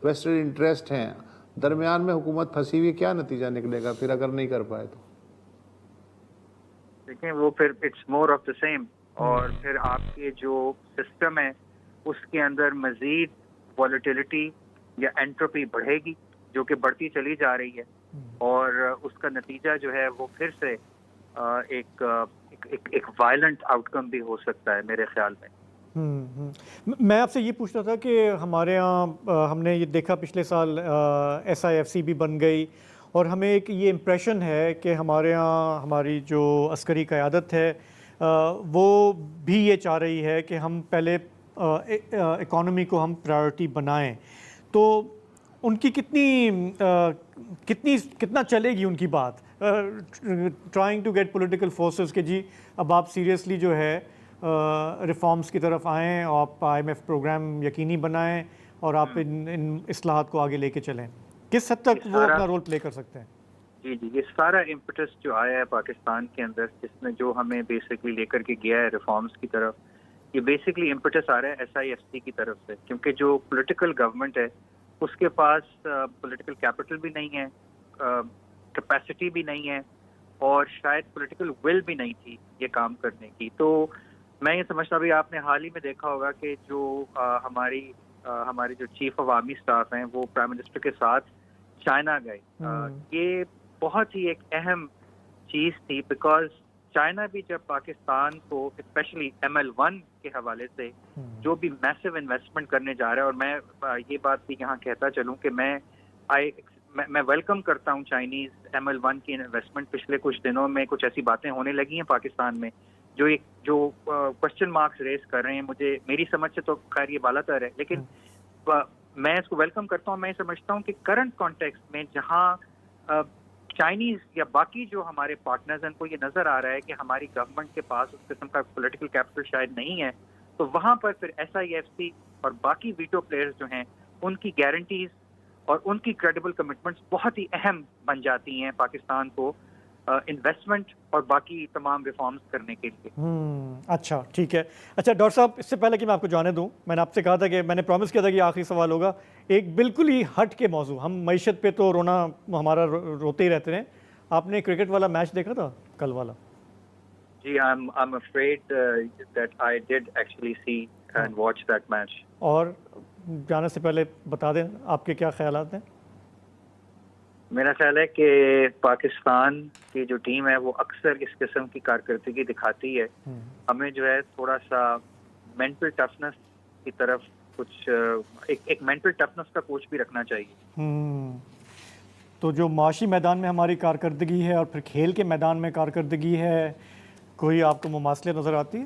ویسٹڈ انٹرسٹ ہیں، درمیان میں حکومت پھنسی ہوئی، کیا نتیجہ نکلے گا پھر اگر نہیں کر پائے تو؟ دیکھیں وہ پھر it's more of the same, اور پھر آپ کے جو سسٹم ہے اس کے اندر مزید والیٹیلٹی یا انٹروپی بڑھے گی جو کہ بڑھتی چلی جا رہی ہے، اور اس کا نتیجہ جو ہے وہ پھر سے ایک وائلنٹ آؤٹ کم بھی ہو سکتا ہے میرے خیال میں۔ میں آپ سے یہ پوچھ رہا تھا کہ ہمارے ہاں ہم نے یہ دیکھا پچھلے سال ایس آئی ایف سی بھی بن گئی، اور ہمیں ایک یہ امپریشن ہے کہ ہمارے ہاں ہماری جو عسکری قیادت ہے وہ بھی یہ چاہ رہی ہے کہ ہم پہلے اکانومی کو ہم پرائیورٹی بنائیں، تو ان کی کتنا چلے گی ان کی بات، trying to get political forces کہ جی اب آپ سیریسلی جو ہے ریفارمز کی طرف آئیں، آپ آئی ایم ایف پروگرام یقینی بنائیں اور آپ ان اصلاحات کو آگے لے کے چلیں، کس حد تک وہ اپنا رول پلے کر سکتے ہیں؟ جی یہ سارا امپٹس جو آیا ہے پاکستان کے اندر، جس میں جو ہمیں بیسکلی لے کر کے گیا ہے ریفارمز کی طرف، یہ بیسکلی امپٹس آ رہا ہے SIFC کی طرف سے، کیونکہ جو پولیٹیکل گورنمنٹ ہے اس کے پاس پولیٹیکل کیپٹل بھی نہیں ہے، کیپیسٹی بھی نہیں ہے، اور شاید پولیٹیکل ول بھی نہیں تھی یہ کام کرنے کی. تو میں یہ سمجھتا ہوں آپ نے حال ہی میں دیکھا ہوگا کہ جو ہماری جو چیف آف آرمی اسٹاف ہیں وہ پرائم منسٹر کے ساتھ چائنا گئے. یہ بہت ہی ایک اہم چیز تھی، بیکاز چائنا بھی جب پاکستان کو اسپیشلی ML1 کے حوالے سے جو بھی میسو انویسٹمنٹ کرنے جا رہا ہے، اور میں یہ بات بھی یہاں کہتا چلوں کہ میں ویلکم کرتا ہوں چائنیز ML1 کی انویسٹمنٹ. پچھلے کچھ دنوں میں کچھ ایسی باتیں ہونے لگی ہیں پاکستان میں جو کوشچن مارکس ریز کر رہے ہیں. میری سمجھ سے تو خیر یہ بالا تر ہے، لیکن میں اس کو ویلکم کرتا ہوں. میں سمجھتا ہوں کہ کرنٹ کانٹیکسٹ میں جہاں چائنیز یا باقی جو ہمارے پارٹنرز ہیں کو یہ نظر آ رہا ہے کہ ہماری گورنمنٹ کے پاس اس قسم کا پولیٹیکل کیپٹل شاید نہیں ہے، تو وہاں پر پھر SIFC اور باقی ویٹو پلیئرز جو ہیں ان کی گارنٹیز اور ان کی کریڈیبل کمٹمنٹس بہت ہی اہم بن جاتی ہیں پاکستان کو انویسٹمنٹ اور باقی تمام ریفارمز کرنے کے لیے. اچھا ٹھیک ہے. اچھا ڈاکٹر صاحب، اس سے پہلے کہ میں آپ کو جانے دوں، میں نے آپ سے کہا تھا کہ میں نے پرومس کیا تھا کہ آخری سوال ہوگا ایک بالکل ہی ہٹ کے موضوع. ہم معیشت پہ تو رونا ہمارا روتے ہی رہتے ہیں. آپ نے کرکٹ والا میچ دیکھا تھا کل والا؟ جی I'm afraid that I did actually see and watch that match. اور جانے سے پہلے بتا دیں آپ کے کیا خیالات ہیں؟ میرا خیال ہے کہ پاکستان کی جو ٹیم ہے وہ اکثر اس قسم کی کارکردگی دکھاتی ہے. ہمیں جو ہے تھوڑا سا مینٹل ٹفنس کی طرف کچھ ایک مینٹل ٹفنس کا کوچ بھی رکھنا چاہیے. تو جو معاشی میدان میں ہماری کارکردگی ہے اور پھر کھیل کے میدان میں کارکردگی ہے، کوئی آپ کو مماثلت نظر آتی ہے؟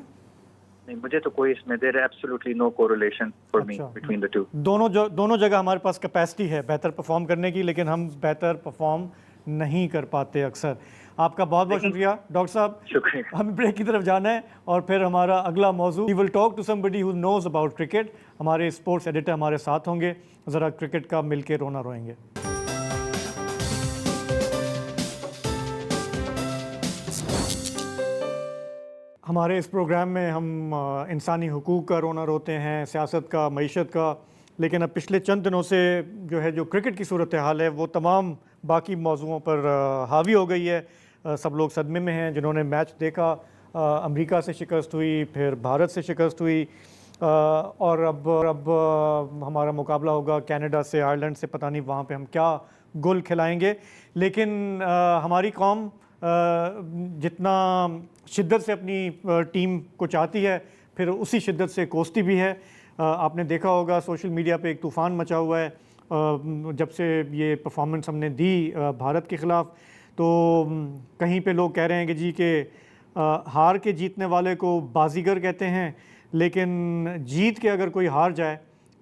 نہیں، مجھے تو کوئی اس میں there absolutely no correlation for me between the two. دونوں جگہ ہمارے پاس کیپیسٹی ہے بہتر پرفارم کرنے کی، لیکن ہم بہتر پرفارم نہیں کر پاتے اکثر. آپ کا بہت بہت شکریہ ڈاکٹر صاحب. شکریہ. ہمیں بریک کی طرف جانا ہے اور پھر ہمارا اگلا موضوع we will talk to somebody who knows about cricket. ہمارے اسپورٹس ایڈیٹر ہمارے ساتھ ہوں گے، ذرا کرکٹ کا مل کے رونا روئیں گے. ہمارے اس پروگرام میں ہم انسانی حقوق کا رونا روتے ہیں، سیاست کا، معیشت کا، لیکن اب پچھلے چند دنوں سے جو کرکٹ کی صورتحال ہے وہ تمام باقی موضوعوں پر حاوی ہو گئی ہے. سب لوگ صدمے میں ہیں. جنہوں نے میچ دیکھا، امریکہ سے شکست ہوئی، پھر بھارت سے شکست ہوئی، اور اب ہمارا مقابلہ ہوگا کینیڈا سے، آئرلینڈ سے. پتہ نہیں وہاں پہ ہم کیا گول کھلائیں گے. لیکن ہماری قوم جتنا شدت سے اپنی ٹیم کو چاہتی ہے، پھر اسی شدت سے کوستی بھی ہے. آپ نے دیکھا ہوگا سوشل میڈیا پہ ایک طوفان مچا ہوا ہے جب سے یہ پرفارمنس ہم نے دی بھارت کے خلاف. تو کہیں پہ لوگ کہہ رہے ہیں کہ جی کہ ہار کے جیتنے والے کو بازیگر کہتے ہیں، لیکن جیت کے اگر کوئی ہار جائے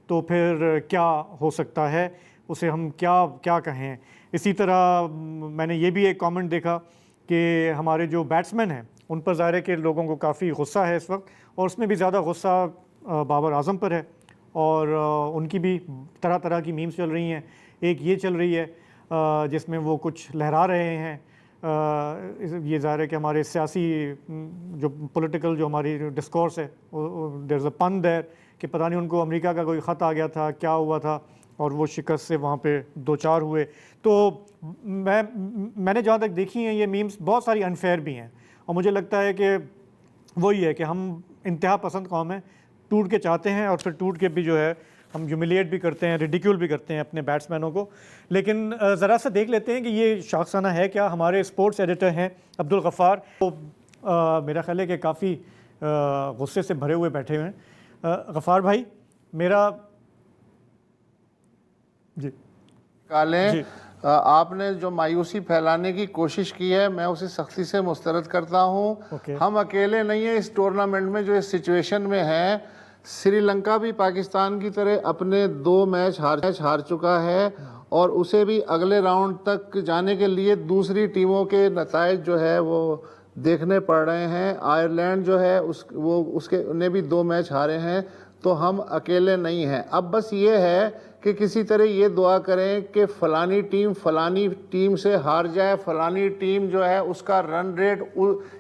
تو پھر کیا ہو سکتا ہے، اسے ہم کیا کہیں. اسی طرح میں نے یہ بھی ایک کامنٹ دیکھا کہ ہمارے جو بیٹسمین ہیں ان پر ظاہر ہے کہ لوگوں کو کافی غصہ ہے اس وقت، اور اس میں بھی زیادہ غصہ بابر اعظم پر ہے، اور ان کی بھی طرح طرح کی میمز چل رہی ہیں. ایک یہ چل رہی ہے جس میں وہ کچھ لہرا رہے ہیں. یہ ظاہر ہے کہ ہمارے سیاسی جو پولیٹیکل جو ہماری ڈسکورس ہے دیر از اے پن دیر کہ پتہ نہیں ان کو امریکہ کا کوئی خط آ گیا تھا، کیا ہوا تھا، اور وہ شکست سے وہاں پہ دوچار ہوئے. تو میں نے جہاں تک دیکھی ہیں یہ میمز بہت ساری انفیئر بھی ہیں، اور مجھے لگتا ہے کہ وہی ہے کہ ہم انتہا پسند قوم ہیں، ٹوٹ کے چاہتے ہیں اور پھر ٹوٹ کے بھی جو ہے ہم ہیوملیٹ بھی کرتے ہیں، ریڈیکیول بھی کرتے ہیں اپنے بیٹسمینوں کو. لیکن ذرا سا دیکھ لیتے ہیں کہ یہ شاخسانہ ہے کیا. ہمارے اسپورٹس ایڈیٹر ہیں عبدالغفار، وہ میرا خیال ہے کہ کافی غصے سے بھرے ہوئے بیٹھے ہوئے ہیں. غفار بھائی میرا جی کالیں آپ نے جو مایوسی پھیلانے کی کوشش کی ہے میں اسے سختی سے مسترد کرتا ہوں. ہم اکیلے نہیں ہیں اس ٹورنامنٹ میں جو اس سچویشن میں ہیں. سری لنکا بھی پاکستان کی طرح اپنے 2 میچ ہار چکا ہے، اور اسے بھی اگلے راؤنڈ تک جانے کے لیے دوسری ٹیموں کے نتائج جو ہے وہ دیکھنے پڑ رہے ہیں. آئرلینڈ جو ہے انہیں بھی 2 میچ ہارے ہیں. تو ہم اکیلے نہیں ہیں. اب بس یہ ہے کہ کہ کسی طرح یہ دعا کریں کہ فلانی ٹیم سے ہار جائے, فلانی ٹیم جو ہے اس کا رن ریٹ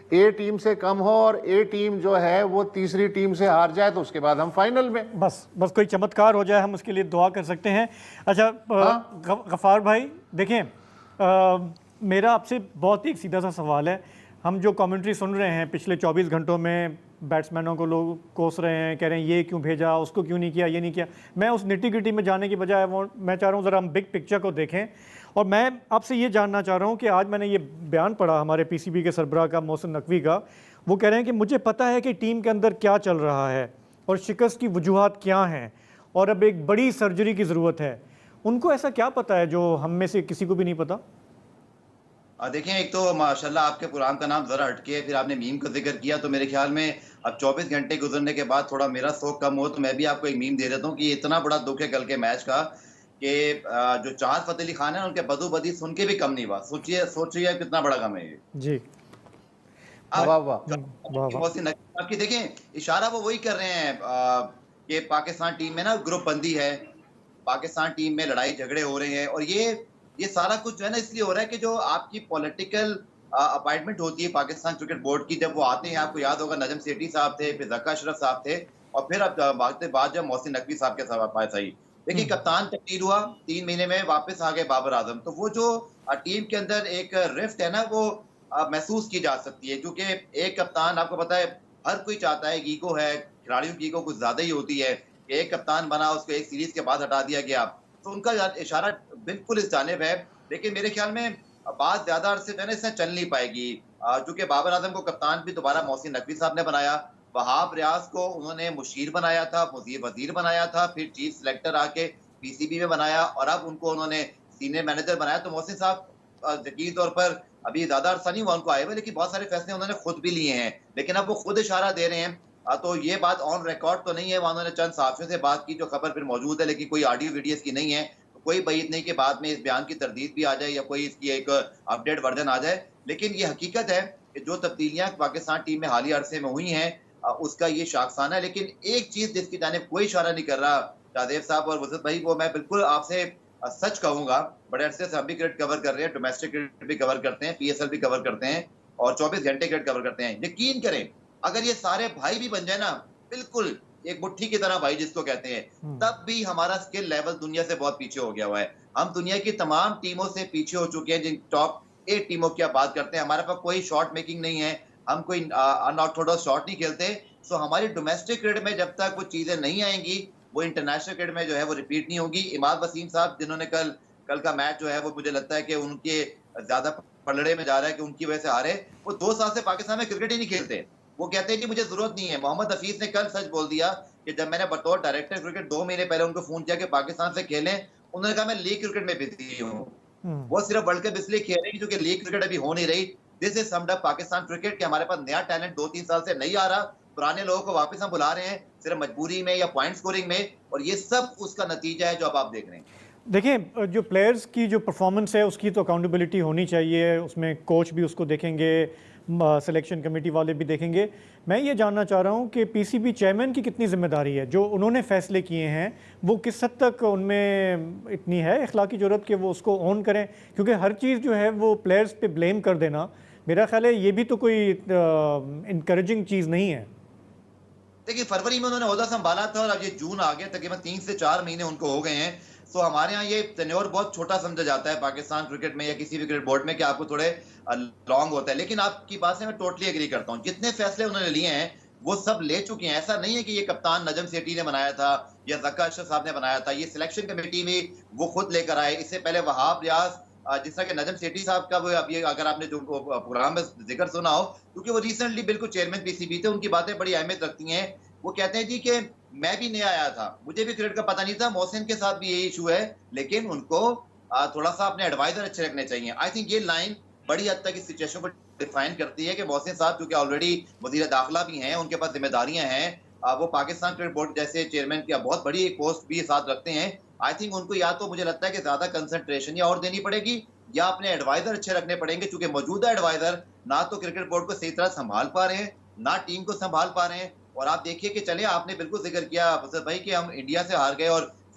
اے ٹیم سے کم ہو اور اے ٹیم جو ہے وہ تیسری ٹیم سے ہار جائے, تو اس کے بعد ہم فائنل میں. بس کوئی چمتکار ہو جائے, ہم اس کے لیے دعا کر سکتے ہیں. اچھا غفار بھائی دیکھیں, میرا آپ سے بہت ہی ایک سیدھا سا سوال ہے. ہم جو کامنٹری سن رہے ہیں پچھلے 24 گھنٹوں میں, بیٹسمینوں کو لوگ کوس رہے ہیں, کہہ رہے ہیں یہ کیوں بھیجا, اس کو کیوں نہیں کیا, یہ نہیں کیا. میں اس نٹی گٹی میں جانے کی بجائے میں چاہ رہا ہوں ذرا ہم بگ پکچر کو دیکھیں. اور میں آپ سے یہ جاننا چاہ رہا ہوں کہ آج میں نے یہ بیان پڑھا ہمارے پی سی بی کے سربراہ کا, محسن نقوی کا. وہ کہہ رہے ہیں کہ مجھے پتہ ہے کہ ٹیم کے اندر کیا چل رہا ہے اور شکست کی وجوہات کیا ہیں, اور اب ایک بڑی سرجری کی ضرورت ہے. ان کو ایسا کیا پتہ ہے جو ہم میں سے کسی کو بھی نہیں پتہ؟ دیکھیں, ایک تو ماشاءاللہ آپ کے پروگرام کا نام ذرا ہٹ کے پھر آپ نے میم کا ذکر کیا, تو میرے خیال میں اب 24 گھنٹے گزرنے کے بعد تھوڑا میرا سوگ کم ہو تو میں بھی آپ کو ایک میم دے دیتا ہوں کہ یہ اتنا بڑا دکھ ہے کل کے میچ کا کہ جو چاہت فتح علی خان ہے ان کے بدو بدی سن کے بھی کم نہیں ہوا. سوچیے کتنا بڑا غم ہے یہ. جی آپ کی دیکھیں اشارہ وہ وہی کر رہے ہیں کہ پاکستان ٹیم میں نا گروپ بندی ہے, پاکستان ٹیم میں لڑائی جھگڑے ہو رہے ہیں, اور یہ سارا کچھ جو ہے نا اس لیے ہو رہا ہے کہ جو آپ کی پولیٹیکل اپائنٹمنٹ ہوتی ہے پاکستان کرکٹ بورڈ کی, جب وہ آتے ہیں, آپ کو یاد ہوگا نجم سیٹھی صاحب تھے, پھر ذکا اشرف صاحب تھے, اور پھر اب بعد جب محسن نقوی صاحب کے پاس آئی. دیکھیے کپتان تبدیل ہوا, 3 مہینے میں واپس آ گئے بابر اعظم, تو وہ جو ٹیم کے اندر ایک رفٹ ہے نا وہ محسوس کی جا سکتی ہے, کیونکہ ایک کپتان آپ کو پتا ہے ہر کوئی چاہتا ہے, ایگو ہے, کھلاڑیوں کی ایگو کچھ زیادہ ہی ہوتی ہے کہ ایک کپتان بنا اس کو ایک سیریز کے بعد ہٹا دیا گیا, تو ان کا اشارہ بالکل اس جانب ہے. لیکن میرے خیال میں بات زیادہ عرصے جو ہے نا اس سے چل نہیں پائے گی, چونکہ بابر اعظم کو کپتان بھی دوبارہ محسن نقوی صاحب نے بنایا, وہاب ریاض کو انہوں نے مشیر بنایا تھا, وزیر بنایا تھا, پھر چیف سلیکٹر آ کے پی سی بی میں بنایا, اور اب ان کو انہوں نے سینئر مینیجر بنایا. تو محسن صاحب یقینی طور پر ابھی زیادہ عرصہ نہیں ہوا ان کو آئے ہوئے, لیکن بہت سارے فیصلے انہوں نے خود بھی لیے ہیں, لیکن اب وہ خود اشارہ دے رہے ہیں. تو یہ بات آن ریکارڈ تو نہیں ہے, وہاں انہوں نے چند صحافیوں سے بات کی جو خبر پھر موجود ہے, لیکن کوئی آڈیو ویڈیوز کی نہیں ہے. کوئی بعید نہیں کہ بعد میں اس بیان کی تردید بھی آ جائے یا کوئی اس کی ایک اپڈیٹ ورژن آ جائے, لیکن یہ حقیقت ہے کہ جو تبدیلیاں پاکستان ٹیم میں حالیہ عرصے میں ہوئی ہیں اس کا یہ شاخسانہ ہے. لیکن ایک چیز جس کی جانب کوئی اشارہ نہیں کر رہا شاہزیب صاحب اور وسط بھائی, وہ میں بالکل آپ سے سچ کہوں گا, بڑے عرصے سے ہم بھی کرکٹ کور کر رہے ہیں, ڈومیسٹک کرکٹ بھی کور کرتے ہیں, پی ایس ایل بھی کور کرتے ہیں, اور 24 گھنٹے کرکٹ کور کرتے ہیں. یقین کریں اگر یہ سارے بھائی بھی بن جائے نا, بالکل ایک مٹھی کی طرح بھائی جس کو کہتے ہیں, تب بھی ہمارا سکل لیول دنیا سے بہت پیچھے ہو گیا ہوا ہے. ہم دنیا کی تمام ٹیموں سے پیچھے ہو چکے ہیں, جن ٹاپ 8 ٹیموں کی آپ بات کرتے ہیں. ہمارے پاس کوئی شاٹ میکنگ نہیں ہے, ہم کوئی ان آرتھوڈاکس شاٹ نہیں کھیلتے. سو ہماری ڈومیسٹک کرکٹ میں جب تک وہ چیزیں نہیں آئیں گی, وہ انٹرنیشنل کرکٹ میں جو ہے وہ ریپیٹ نہیں ہوگی. اماد وسیم صاحب جنہوں نے کل کا میچ جو ہے وہ مجھے لگتا ہے کہ ان کے زیادہ پلڑے میں جا رہا ہے کہ ان کی وجہ سے ہارے. وہ 2 سال سے پاکستان میں کرکٹ ہی نہیں کھیلتے. وہ کہتے ہیں کہ مجھے ضرورت نہیں ہے. محمد حفیظ نے کل سچ بول دیا کہ جب میں نے بطور ڈائریکٹر کرکٹ 2 مہینے پہلے ان کو فون کیا کہ پاکستان سے کھیلیں, انہوں نے کہا میں لیگ کرکٹ میں بزی ہوں. وہ صرف ورلڈ کپ اس لیے کھیل رہے ہیں کیونکہ لیگ کرکٹ ابھی ہو نہیں رہی. دس از سمڈ اپ پاکستان کرکٹ کہ ہمارے پاس نیا ٹیلنٹ 2-3 سال سے نہیں آ رہا, پرانے لوگوں کو واپس ہم بلا رہے ہیں صرف مجبوری میں یا پوائنٹ سکورنگ میں, اور یہ سب اس کا نتیجہ ہے جو اب آپ دیکھ رہے ہیں. دیکھیں جو پلیئرز کی جو پرفارمنس ہے اس کی تو اکاؤنٹیبلٹی ہونی چاہیے, اس میں کوچ بھی اس کو دیکھیں گے, سلیکشن کمیٹی والے بھی دیکھیں گے. میں یہ جاننا چاہ رہا ہوں کہ پی سی بی چیئرمین کی کتنی ذمہ داری ہے, جو انہوں نے فیصلے کیے ہیں وہ کس حد تک ان میں اتنی ہے اخلاقی جرات کہ وہ اس کو اون کریں, کیونکہ ہر چیز جو ہے وہ پلیئرز پہ بلیم کر دینا میرا خیال ہے یہ بھی تو کوئی انکریجنگ چیز نہیں ہے. دیکھیے فروری میں انہوں نے عہدہ سنبھالا تھا اور اب یہ جون آ گیا, تقریباً 3 سے 4 مہینے ان کو ہو گئے ہیں. سو ہمارے ہاں یہ ٹینیور بہت چھوٹا سمجھا جاتا ہے پاکستان کرکٹ میں یا کسی بھی کرکٹ بورڈ میں کہ آپ کو تھوڑے لانگ ہوتا ہے. لیکن آپ کی بات سے میں ٹوٹلی ایگری کرتا ہوں, جتنے فیصلے انہوں نے لیے ہیں وہ سب لے چکے ہیں. ایسا نہیں ہے کہ یہ کپتان نجم سیٹھی نے بنایا تھا یا ذکا اشرف صاحب نے بنایا تھا, یہ سلیکشن کمیٹی میں وہ خود لے کر آئے. اس سے پہلے وہاب ریاض, جس طرح کہ نجم سیٹھی صاحب کا وہ اب یہ اگر آپ نے جو پروگرام میں ذکر سنا ہو, کیونکہ وہ ریسنٹلی بالکل چیئرمین پی سی بی تھے, ان کی باتیں بڑی اہمیت رکھتی ہیں. وہ کہتے ہیں جی کہ میں بھی نیا آیا تھا, مجھے بھی کرکٹ کا پتہ نہیں تھا, محسن کے ساتھ بھی یہی ایشو ہے, لیکن ان کو تھوڑا سا اپنے ایڈوائزر اچھے رکھنے چاہیے. آئی تھنک یہ لائن بڑی حد تک اس سچویشن کو ڈیفائن کرتی ہے کہ محسن صاحب کیونکہ آلریڈی وزیر داخلہ بھی ہیں, ان کے پاس ذمہ داریاں ہیں, وہ پاکستان کرکٹ بورڈ جیسے چیئرمین کی بہت بڑی ایک پوسٹ بھی ساتھ رکھتے ہیں. آئی تھنک ان کو یا تو مجھے لگتا ہے کہ زیادہ کنسنٹریشن یا اور دینی پڑے گی یا اپنے ایڈوائزر اچھے رکھنے پڑیں گے, چونکہ موجودہ ایڈوائزر نہ تو کرکٹ بورڈ کو صحیح طرح سنبھال پا رہے ہیں نہ ٹیم کو سنبھال پا رہے ہیں. اور آپ دیکھیے کہ چلے, آپ نے بالکل ذکر کیا فضل بھائی کہ ہم انڈیا سے ہار گئے اور